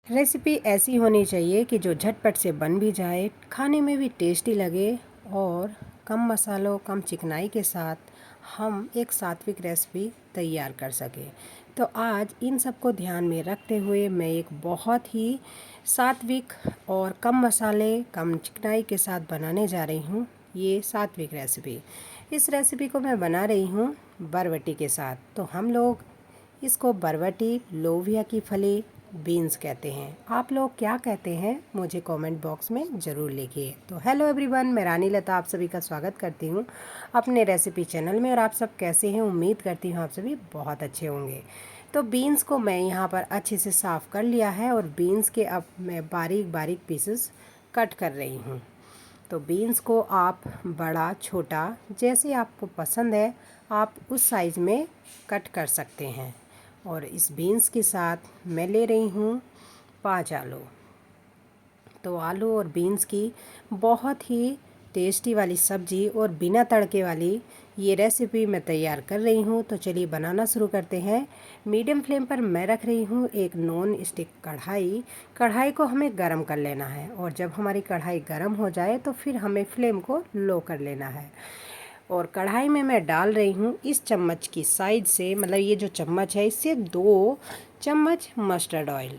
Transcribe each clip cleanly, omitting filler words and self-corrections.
Recipe ऐसी होनी चाहिए कि जो झटपट से बन भी जाए, खाने में भी टेस्टी लगे और कम मसालों कम चिकनाई के साथ हम एक सात्विक रेसिपी तैयार कर सकें। तो आज इन सब को ध्यान में रखते हुए मैं एक बहुत ही सात्विक और कम मसाले कम चिकनाई के साथ बनाने जा रही हूँ ये सात्विक रेसिपी। इस रेसिपी को मैं बना रही हूँ बरबटी के साथ। तो हम लोग इसको बरबटी, लोबिया की फली, बीन्स कहते हैं। आप लोग क्या कहते हैं मुझे कमेंट बॉक्स में ज़रूर लिखिए। तो हेलो एवरीवन, मैं रानी लता आप सभी का स्वागत करती हूँ अपने रेसिपी चैनल में। और आप सब कैसे हैं? उम्मीद करती हूँ आप सभी बहुत अच्छे होंगे। तो बीन्स को मैं यहाँ पर अच्छे से साफ़ कर लिया है और बीन्स के अब मैं बारीक बारीक पीसेस कट कर रही हूँ। तो बीन्स को आप बड़ा छोटा जैसे आपको पसंद है आप उस साइज़ में कट कर सकते हैं। और इस बीन्स के साथ मैं ले रही हूँ 5 आलू। तो आलू और बीन्स की बहुत ही टेस्टी वाली सब्ज़ी और बिना तड़के वाली ये रेसिपी मैं तैयार कर रही हूँ। तो चलिए बनाना शुरू करते हैं। मीडियम फ्लेम पर मैं रख रही हूँ एक नॉन स्टिक कढ़ाई। कढ़ाई को हमें गरम कर लेना है और जब हमारी कढ़ाई गरम हो जाए तो फिर हमें फ्लेम को लो कर लेना है। और कढ़ाई में मैं डाल रही हूँ इस चम्मच की साइड से, मतलब ये जो चम्मच है इससे 2 चम्मच मस्टर्ड ऑयल।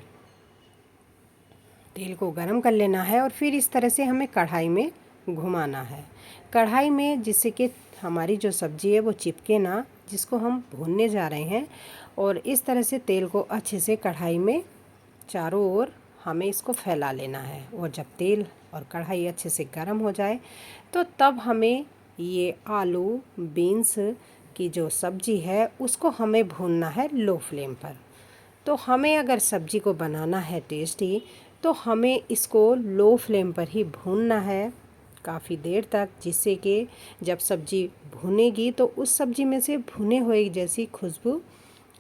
तेल को गरम कर लेना है और फिर इस तरह से हमें कढ़ाई में घुमाना है। कढ़ाई में जिससे कि हमारी जो सब्ज़ी है वो चिपके ना, जिसको हम भूनने जा रहे हैं। और इस तरह से तेल को अच्छे से कढ़ाई में चारों ओर हमें इसको फैला लेना है। और जब तेल और कढ़ाई अच्छे से गर्म हो जाए तो तब हमें ये आलू बीन्स की जो सब्ज़ी है उसको हमें भूनना है लो फ्लेम पर। तो हमें अगर सब्ज़ी को बनाना है टेस्टी तो हमें इसको लो फ्लेम पर ही भूनना है काफ़ी देर तक, जिससे कि जब सब्ज़ी भुनेगी तो उस सब्ज़ी में से भुने हुए जैसी खुशबू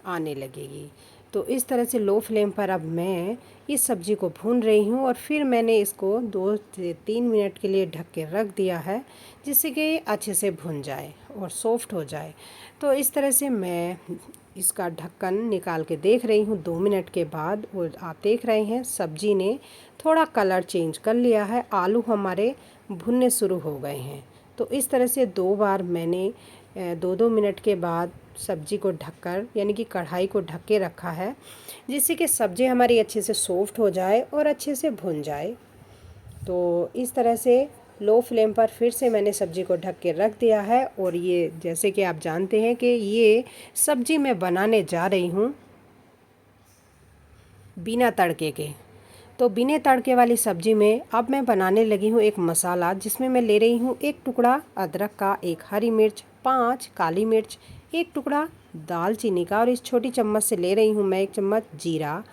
आने लगेगी। तो इस तरह से लो फ्लेम पर अब मैं इस सब्ज़ी को भून रही हूँ। और फिर मैंने इसको 2 से 3 मिनट के लिए ढक के रख दिया है, जिससे कि अच्छे से भुन जाए और सॉफ्ट हो जाए। तो इस तरह से मैं इसका ढक्कन निकाल के देख रही हूँ 2 मिनट के बाद। और आप देख रहे हैं सब्ज़ी ने थोड़ा कलर चेंज कर लिया है, आलू हमारे भुनने शुरू हो गए हैं। तो इस तरह से 2 बार मैंने 2-2 मिनट के बाद सब्ज़ी को ढककर, यानी कि कढ़ाई को ढक के रखा है, जिससे कि सब्ज़ी हमारी अच्छे से सॉफ्ट हो जाए और अच्छे से भुन जाए। तो इस तरह से लो फ्लेम पर फिर से मैंने सब्ज़ी को ढक के रख दिया है। और ये जैसे कि आप जानते हैं कि ये सब्ज़ी मैं बनाने जा रही हूँ बिना तड़के के। तो बिना तड़के वाली सब्ज़ी में अब मैं बनाने लगी हूँ एक मसाला, जिसमें मैं ले रही हूँ 1 टुकड़ा अदरक का, 1 हरी मिर्च, 5 काली मिर्च, 1 टुकड़ा दालचीनी का, और इस छोटी चम्मच से ले रही हूँ मैं 1 चम्मच जीरा,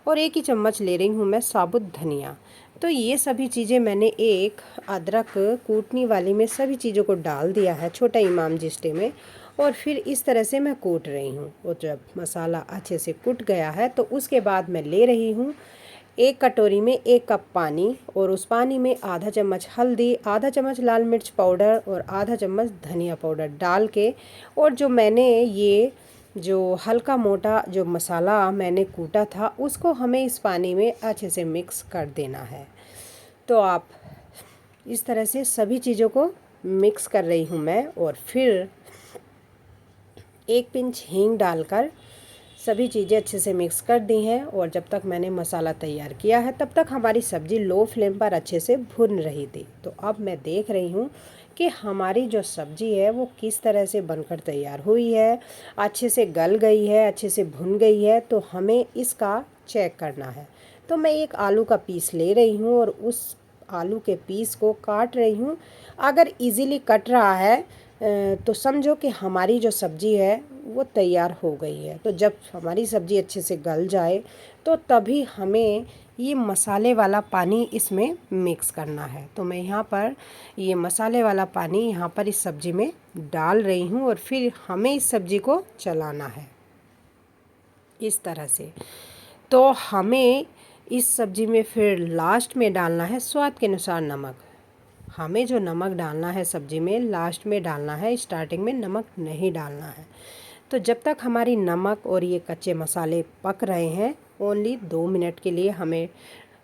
और 1 ही चम्मच ले रही हूँ मैं साबुत धनिया। तो ये सभी चीज़ें मैंने एक अदरक कूटनी वाली में सभी चीज़ों को डाल दिया है, छोटा इमाम जिस्टे में। और फिर इस तरह से मैं कूट रही हूँ। और जब मसाला अच्छे से कूट गया है तो उसके बाद मैं ले रही हूँ 1 कटोरी में 1 कप पानी, और उस पानी में आधा चम्मच हल्दी, आधा चम्मच लाल मिर्च पाउडर और आधा चम्मच धनिया पाउडर डाल के, और जो मैंने ये जो हल्का मोटा जो मसाला मैंने कूटा था उसको हमें इस पानी में अच्छे से मिक्स कर देना है। तो आप इस तरह से सभी चीज़ों को मिक्स कर रही हूँ मैं। और फिर 1 पिंच हींग डालकर सभी चीज़ें अच्छे से मिक्स कर दी हैं। और जब तक मैंने मसाला तैयार किया है तब तक हमारी सब्ज़ी लो फ्लेम पर अच्छे से भुन रही थी। तो अब मैं देख रही हूँ कि हमारी जो सब्ज़ी है वो किस तरह से बनकर तैयार हुई है, अच्छे से गल गई है, अच्छे से भुन गई है। तो हमें इसका चेक करना है। तो मैं एक आलू का पीस ले रही हूँ और उस आलू के पीस को काट रही हूँ। अगर इजीली कट रहा है तो समझो कि हमारी जो सब्ज़ी है वो तैयार हो गई है। तो जब हमारी सब्ज़ी अच्छे से गल जाए तो तभी हमें ये मसाले वाला पानी इसमें मिक्स करना है। तो मैं यहाँ पर ये मसाले वाला पानी यहाँ पर इस सब्ज़ी में डाल रही हूँ। और फिर हमें इस सब्ज़ी को चलाना है इस तरह से। तो हमें इस सब्ज़ी में फिर लास्ट में डालना है स्वाद के अनुसार नमक। हमें जो नमक डालना है सब्ज़ी में लास्ट में डालना है, स्टार्टिंग में नमक नहीं डालना है। तो जब तक हमारी नमक और ये कच्चे मसाले पक रहे हैं ओनली 2 मिनट के लिए हमें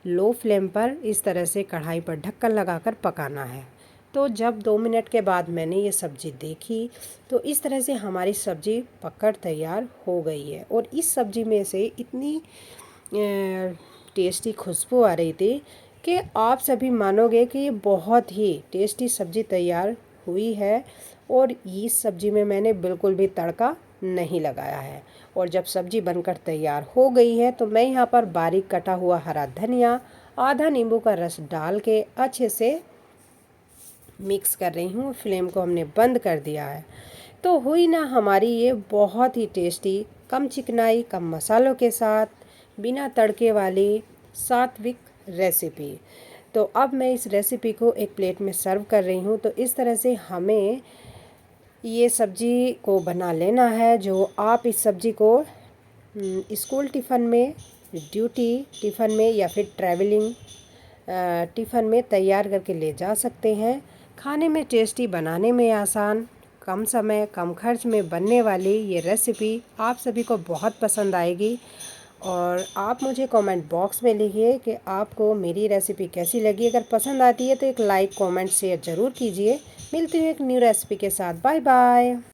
लो फ्लेम पर इस तरह से कढ़ाई पर ढक्कन लगाकर पकाना है। तो जब 2 मिनट के बाद मैंने ये सब्ज़ी देखी तो इस तरह से हमारी सब्ज़ी पककर तैयार हो गई है और इस सब्ज़ी में से इतनी टेस्टी खुशबू आ रही थी कि आप सभी मानोगे कि ये बहुत ही टेस्टी सब्ज़ी तैयार हुई है। और इस सब्ज़ी में मैंने बिल्कुल भी तड़का नहीं लगाया है। और जब सब्ज़ी बनकर तैयार हो गई है तो मैं यहाँ पर बारीक कटा हुआ हरा धनिया, आधा नींबू का रस डाल के अच्छे से मिक्स कर रही हूँ। फ्लेम को हमने बंद कर दिया है। तो हुई ना हमारी ये बहुत ही टेस्टी, कम चिकनाई, कम मसालों के साथ, बिना तड़के वाली सात्विक रेसिपी। तो अब मैं इस रेसिपी को एक प्लेट में सर्व कर रही हूँ। तो इस तरह से हमें ये सब्ज़ी को बना लेना है। जो आप इस सब्ज़ी को स्कूल टिफ़िन में, ड्यूटी टिफ़िन में या फिर ट्रैवलिंग टिफ़िन में तैयार करके ले जा सकते हैं। खाने में टेस्टी, बनाने में आसान, कम समय कम खर्च में बनने वाली ये रेसिपी आप सभी को बहुत पसंद आएगी। और आप मुझे कमेंट बॉक्स में लिखिए कि आपको मेरी रेसिपी कैसी लगी। अगर पसंद आती है तो एक लाइक, कमेंट, शेयर ज़रूर कीजिए। मिलती हूँ एक न्यू रेसिपी के साथ। Bye bye.